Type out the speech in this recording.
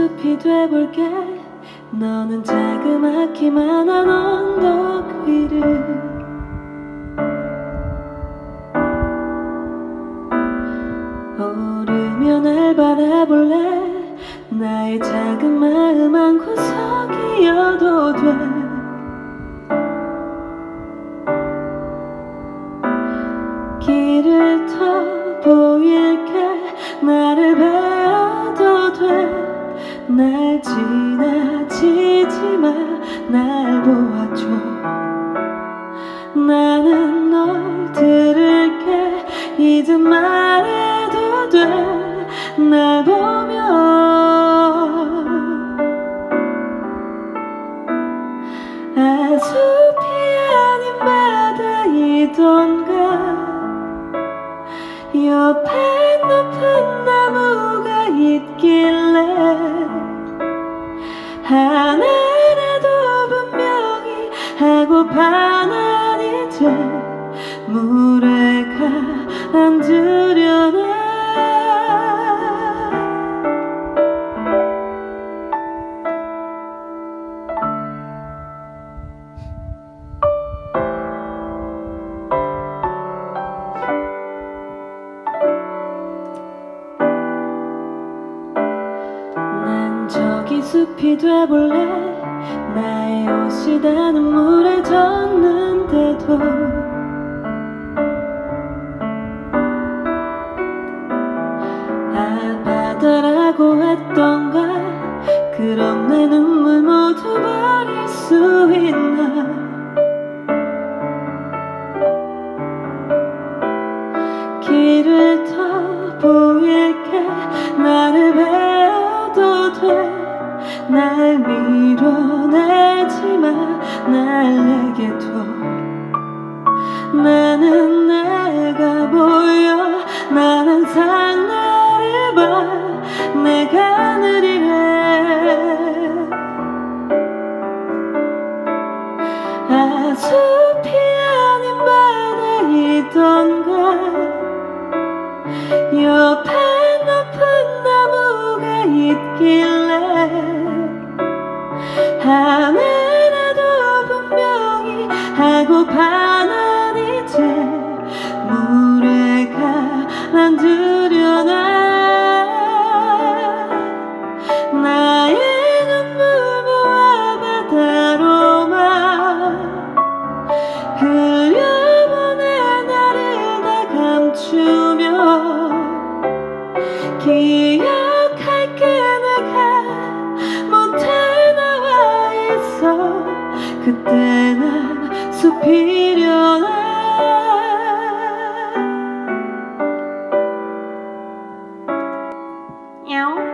숲이 돼볼게. 너는 자그맣기만한 언덕 위를 오르며 날 바라볼래. 나의 작은 마음 한 구석이어도 돼. 길을 터 보일게. 나를 베어도 돼. 날 지나치지 마. 날 보아줘. 나는 널 들을게. 이제 말해도 돼. 날 보며 아, 숲이 아닌 바다이던가. 옆에 높은 나무가 있길래 하나라도 분명히 하고파. 난 이제 물에 가라앉으려나. 난 저기 숲이 돼볼래. 나의 옷이 다 눈물에 젖는데도 아, 바다라고 했던가. 그럼 내 눈물 모두 버릴 수 있나. 길을 터 보일게. 나를 베어도 돼. 날 밀어내지 마. 날 내게 둬. 나는 내가 보여. 난 항상 나를 봐. 내가 느리래. 아, 숲이 아닌 바다이던가. 옆에 높은 나무가 있길래 하나라도 분명히 하고파. 난 이제 물에 가라앉으려나. 나의 눈물 모아 바다로만 흘려보내. 나를 다 감추며 기억할게. 내가 못해 나와 있어. 그때 난 숲이려나. 야옹.